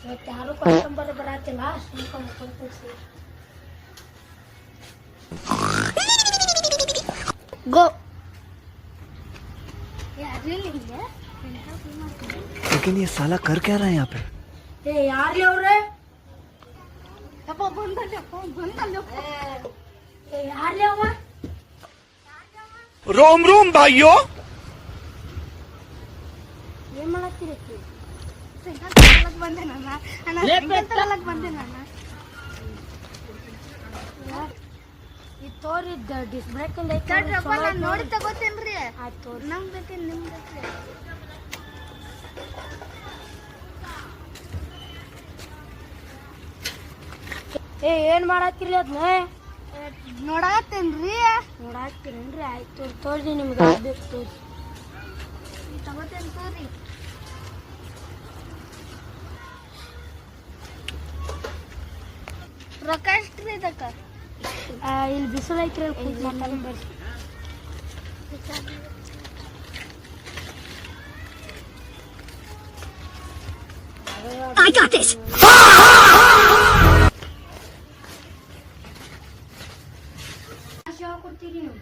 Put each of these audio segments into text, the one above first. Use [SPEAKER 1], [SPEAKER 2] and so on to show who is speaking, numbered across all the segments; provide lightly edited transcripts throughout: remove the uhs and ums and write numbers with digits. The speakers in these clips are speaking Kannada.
[SPEAKER 1] ಇವತ್ತು ಯಾರು ಕಸ್ಟಮರ್ ಬರತ್ತಿಲ್ಲ ಗೋ
[SPEAKER 2] लेकिन ये साला कर क्या रहा है यहाँ पे?
[SPEAKER 1] ಯಾರ್ಲಿ ಅವ್ರೆ ಯಾರ್ಲಿ ಅವ
[SPEAKER 2] रोम रोम भाइयों
[SPEAKER 1] ಏನ್ ಮಾಡತ್ತೀರಿ ಈ ತೋರಿ ಡಿಸ್ ಬ್ರೇಕ್
[SPEAKER 3] ನೋಡಿ ತಗೋತೇನ್ರಿ
[SPEAKER 1] ಆಯ್ತು
[SPEAKER 3] ನಮ್ ಬೇಕೆ ನಿಮ್ ಬೇಕ್ರಿ
[SPEAKER 1] ಏನ್ ಮಾಡತ್ತೀರಿ ಅದ್ನ
[SPEAKER 3] ನೋಡಾತೇನ್ರಿ
[SPEAKER 1] ನೋಡಾಕ್ತೀರೇನ್ರಿ ಆಯ್ತು ತೋರಿ ನಿಮ್ಗೆ ಬೇಕು ತೋರಿ
[SPEAKER 3] ತಗೋತೇನ್ ತೋರಿ ರೊಕ್ಕ ಎಷ್ಟ್ರಿ ಇದಕ್ಕ
[SPEAKER 1] ಇಲ್ಲಿ ಬಿಸಿಲು ಐತ್ರಿ ಕುಂತ್ ಮಾತಾಡೋಣ ಬರ್ರಿ
[SPEAKER 4] I got this.
[SPEAKER 1] ಕೊಡ್ತೀರಿ ನೀವು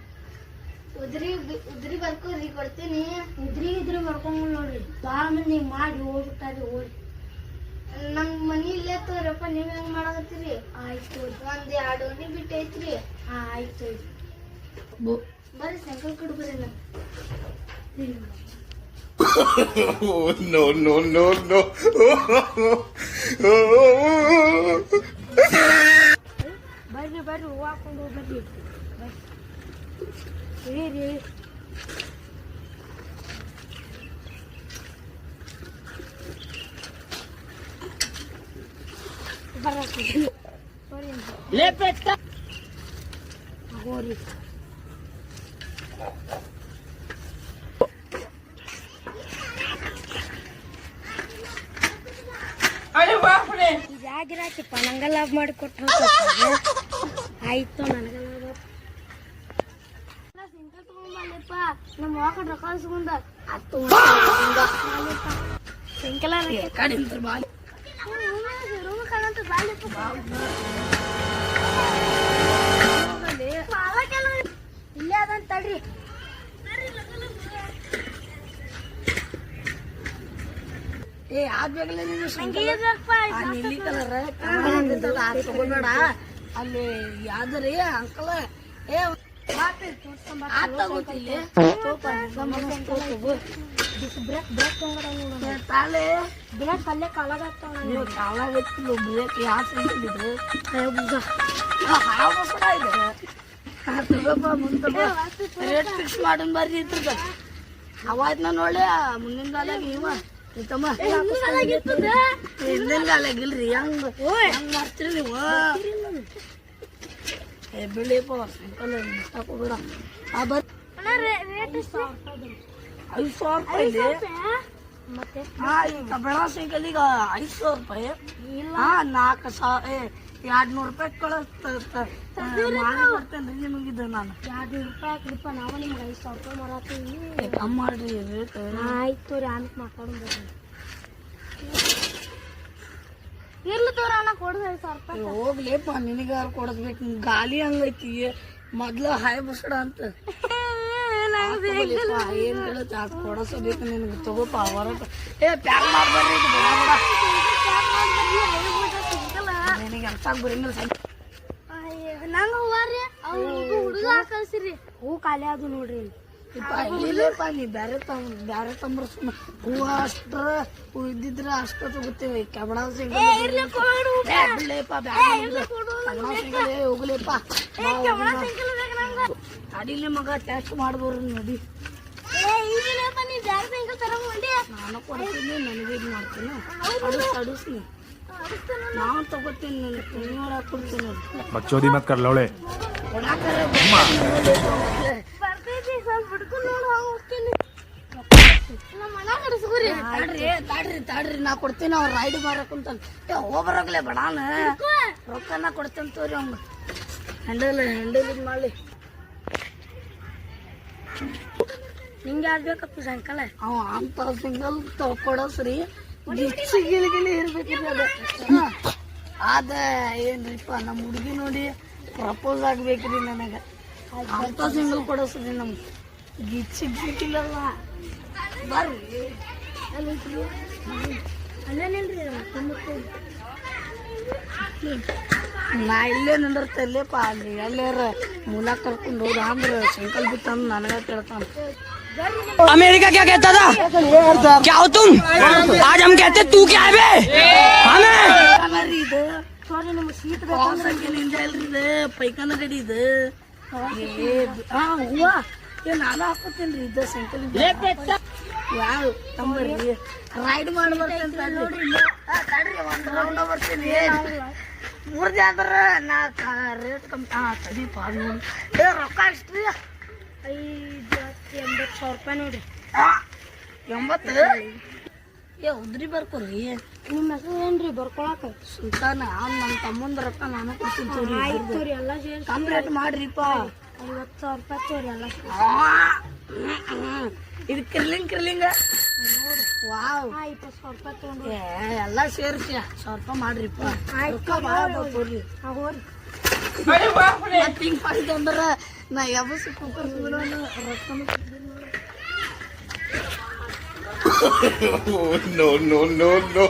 [SPEAKER 3] ಉದ್ರಿ ಬರ್ಕೋರಿ ಕೊಡ್ತೀನಿ
[SPEAKER 1] ಇದ್ರಿ ಬರ್ಕೊಂಡ್ ನೋಡ್ರಿ ಭಾಳ ಮಂದಿ ಮಾಡಿ ಹೋಗ್ಬಿಟ್ಟಾರಿ ಓಡಿ
[SPEAKER 3] ನಮ್ ಮನಿ ಇಲ್ಲೇ ತೋರಪ್ಪ ನೀವ್ ಹೆಂಗ್ ಮಾಡಕತ್ತೀರಿ
[SPEAKER 1] ಆಯ್ತು
[SPEAKER 3] ಒಂದ್ 2 ಓಣಿ ಬಿಟ್ಟೈತ್ರಿ
[SPEAKER 1] ಆಯ್ತು
[SPEAKER 3] ಬರ್ರಿ ಸೈಕಲ್ ಕೊಡು ಬರ್ರಿ ನಾ
[SPEAKER 2] no no no no
[SPEAKER 1] ಬರ್ರಿ ಹೂವು ಹಾಕೊಂಡು ಬರ್ರಿ ರೀ
[SPEAKER 4] ले बेटा
[SPEAKER 1] ಹೋರಿ
[SPEAKER 4] अरे बाप रे
[SPEAKER 1] ಜಾಗಿರಾಕಿಪ್ಪ ನಂಗೆ ಲಾಭ ಮಾಡಿ ಕೊಟ್ಟು ಆಯ್ತು ನನಗೆ ಲಾಭ
[SPEAKER 3] ಸೈಕಲ್ ತಗೊಂಬಲ್ಲಪ್ಪ ನಮ್ಮ ವಾಕಡ್ ರೊಕ್ಕ ಇಸ್ಕೊಂಡ
[SPEAKER 1] ಹತ್ತು ಸೈಕಲ್
[SPEAKER 4] ಕಡಿಂತ ಬಾಲಿ
[SPEAKER 3] ರೂಮ್ ಕಾಣಂತ ಬಾಳಪ್ಪ
[SPEAKER 1] ಇಲ್ಲೇ ಅದಂತ ತಡ್ರಿ
[SPEAKER 4] ಆಗ್ಬೇಕಲ್ಲ ನೀನು ನೀಲಿ ಕಲರ್ ತಗೋಬೇಡ ಅಲ್ಲಿ ಯಾವ್ದ್ರಿ ಅಂಕಲ್ ತಾಳೆ
[SPEAKER 1] ಬ್ರೇಕ್ ಅಲ್ಲೇ ಕಾಲಾಗತ್ತಾವ
[SPEAKER 4] ನೀವು ಕಾಲಾಗತ್ತಿಲ್ಲ ಬ್ರೇಕ್ ಯಾವ ಸಿಗಿದ್ರು ರೇಟ್ ಫಿಕ್ಸ್ ಮಾಡನ್ ಬರ್ರಿ ಇರ್ತದ ಅವಾಯ್ತು ನಾ ನೋಡ್ಲಿ ಮುಂದಿನ ಕಾಲಾಗ ಇವ ತಮ್ಮ ಹಿಂದಿನ ಕಾಲಾಗಿಲ್ರಿ ಹೆಂಗ್ ಮಾಡ್ತೀರಿ ನೀವು ಬೆಳಿಯಪ್ಪ ಸೈಕಲ್ ತಗೋಬೇಡ ಆ ಬರ್
[SPEAKER 3] ರೇಟ್
[SPEAKER 4] 5,000 ರೂಪಾಯಿ
[SPEAKER 1] ಮತ್ತೆ
[SPEAKER 4] ಹಾ ಈಗ ಬೆಳ ಸೈಕಲ್ ಈಗ 500 ರೂಪಾಯಿ ಹಾ 200 ರೂಪಾಯಿ ಮಾಡಿ ಕೊಡ್ತೇನ್ರಿ ನಿಮಗಿದ್ದು ನಾನು
[SPEAKER 1] 200 ರೂಪಾಯಿ ಹಾಕ್ರಿಪ್ಪ ನಾವು ನಿಮ್ಗೆ 5,000 ರೂಪಾಯಿ ಮಾರಾತೀವಿ
[SPEAKER 4] ಕಮ್ಮಿ ಮಾಡ್ರಿ ರೇಟ್
[SPEAKER 1] ಆಯ್ತು ರೀ ಅಂತ ಮಾತಾಡೋಣ
[SPEAKER 3] ಇರ್ಲಿ ತೋರಣ ಕೊಡ್ರಿ 5,000 ರೂಪಾಯಿ
[SPEAKER 4] ಹೋಗ್ಲೇಪ್ಪ ನಿನಗಾರು ಕೊಡಸ್ಬೇಕು ಗಾಲಿ ಹಂಗೈತಿ ಮೊದ್ಲು ಹಾಯ್ ಬಸಡ ಅಂತ ಏನ್ ಹೇಳುತ್ತೆ ಅದು ಕೊಡಸಬೇಕು ನಿನಗೆ ತಗೋಪ ಹೊರಟ ಪ್ಯಾಕ್ ಮಾಡ್ಬಾರ್ರಿ ಇದು ನಿನಗೆ ಅರ್ಥ ಬರಂಗಿಲ್ಲ
[SPEAKER 3] ನಂಗ ಹೂವಾರಿ ಅವ್ರು ಹುಡುಗ ಕಳ್ಸಿರಿ
[SPEAKER 1] ಹೂ ಖಾಲಿ ಅದು ನೋಡ್ರಿ
[SPEAKER 4] ಇಲ್ಲಪ್ಪ ನೀ ಬ್ಯಾರೆ ತಂಬ್ರ ಹೂವ ಅಷ್ಟ್ರ ಹೂ ಇದ್ದಿದ್ರ ಅಷ್ಟ ತಗೋತೇವೆ ಕಬಡ ಬಿಡ್ಲೇಪ್ಪ ಹೋಗ್ಲೇಪ್ಪ ಅಡಿಲಿ ಮಗ ಟೆಸ್ಟ್ ಮಾಡ್ಬೋರು ನಡಿ ನಾನು ಕೊಡ್ತೀನಿ ನನಗೆ ಇದು ಮಾಡ್ತೀನಿ ಅಡಿಸ್ತೀನಿ ನಾನು ತಗೋತೀನಿ ನನಗೆ ಕೈಮಾರ ಕೊಡ್ತೀನಿ
[SPEAKER 5] बकचोदी मत कर लौड़े
[SPEAKER 3] ಬರ್ತೈತಿ ಸ್ವಲ್ಪ ಬಿಡ್ಕೊಂಡು ನೋಡು ಹೋಗ್ತೀನಿ ನಮ್ಮ ಮನ ಕಡಿಸ್ಕೊರಿ
[SPEAKER 4] ತಾಡ್ರಿ ನಾ ಕೊಡ್ತೀನಿ ಅವ್ರು ರೈಡ್ ಮಾರಕ್ ಅಂತ ಹೋಗ್ಬರೋಗ್ಲೆ ಬಡಾನ ರೊಕ್ಕನ ಕೊಡ್ತೇನೆ ತೋರಿ ಅವ್ನು ಹ್ಯಾಂಡಲ್ ಇದು ಮಾಡಲಿ
[SPEAKER 1] ನಿಂಗೆ ಯಾವ್ದು ಬೇಕಪ್ಪ ಸಾಯಂಕಾಲ
[SPEAKER 4] ಅವ ಅಂತ ಸಿಂಗಲ್ ಕೊಡಸ್ರಿ ಗಿಚ್ಚಿ ಗಿಲಿ ಇರ್ಬೇಕ್ರಿ ಅದು ಅದ ಏನ್ರಿಪ್ಪ ನಮ್ಮ ಹುಡುಗಿ ನೋಡಿ ಪ್ರಪೋಸ್ ಆಗ್ಬೇಕ್ರಿ ನನಗೆ ಅಂತ ಸಿಂಗಲ್ ಕೊಡಿಸ್ರಿ ನಮ್ಗೆ ಗಿಚ್ಚಿ ಗಿಲಿಲ್ಲ ಬರ್ರಿ
[SPEAKER 1] ಅಲ್ಲೇನಿಲ್ರಿ
[SPEAKER 4] ನಾ ಇಲ್ಲೇ ನಿಂದಿರ್ತಲ್ಲಪ್ಪ ಅಲ್ಲಿ ಎಲ್ಲಾರ ಮೂಲ ಕರ್ಕೊಂಡು ಹೋದ ಅಂದ್ರೆ ಸೈಕಲ್ ಬಿತ್ತಂದು ನನಗೆ ಕೇಳ್ತಾನ
[SPEAKER 5] अमेरिका क्या कहता था क्या हो तुम आज हम कहते तू क्या है बे हमें
[SPEAKER 4] ಇದು ನಮ್ಮ ಸೀಟ್ ನಿಂದ ಇಲ್ರಿ ಇದು ಪೈಖಾನ ಗಡಿ ಇದು ಹಾ ಹೂವ ನಾನು ಹಾಕೋತೇನ್ರಿ ಇದು ಸೈಕಲ್ ಯಾವ ತಂಬರ್ರಿ ರೈಡ್ ಮಾಡಿ ಬರ್ತೇನೆ ತಡ್ರಿ ಒಂದು ರೌಂಡ್ ಬರ್ತೀನಿ ಮೂರ್ದಿ ಅಂದ್ರ ನಾ ರೇಟ್ ಕಮ್ಮಿ ತಡೀಪ ರೊಕ್ಕ ಎಷ್ಟ್ರಿ
[SPEAKER 1] 580,000 ರೂಪಾಯಿ ನೋಡ್ರಿ
[SPEAKER 4] 80 ಏ ಉದ್ರಿ ಬರ್ಕೊರಿ
[SPEAKER 1] ನಿಮ್ಮ ಹೆಸರು ಏನ್ರಿ ಬರ್ಕೊಳಕ
[SPEAKER 4] ಸುಲ್ತಾನ ನಮ್ಮ ತಮ್ಮಂದ ರೊಕ್ಕ ನಾನು ಕೊಡ್ತೀನಿ
[SPEAKER 1] ಆಯ್ತು ರೀ ಎಲ್ಲ ಸೇರಿ
[SPEAKER 4] ಕಮ್ಮಿ ರೇಟ್ ಮಾಡ್ರಿಪ್ಪ
[SPEAKER 1] 50,000 ರೂಪಾಯಿ ತೋರಿ ಎಲ್ಲ
[SPEAKER 4] ಇದು ಕಿರ್ಲಿಂಗ್ ವಾವ್
[SPEAKER 1] 20,000 ರೂಪಾಯಿ ತಗೊಂಡ್ರಿ
[SPEAKER 4] ಎಲ್ಲ ಸೇರಿಸಿ 1,000 ರೂಪಾಯಿ ಮಾಡ್ರಿಪ್ಪ
[SPEAKER 1] ಆಯ್ತು
[SPEAKER 4] ತೋರಿ
[SPEAKER 1] ಹೋರಿ
[SPEAKER 4] ಹಿಂಗ್ ಮಾಡಿದೆ ಅಂದ್ರ ನಾ ಯಾವಸಿ cooker ರೊಕ್ಕನು
[SPEAKER 2] no, no, no, no.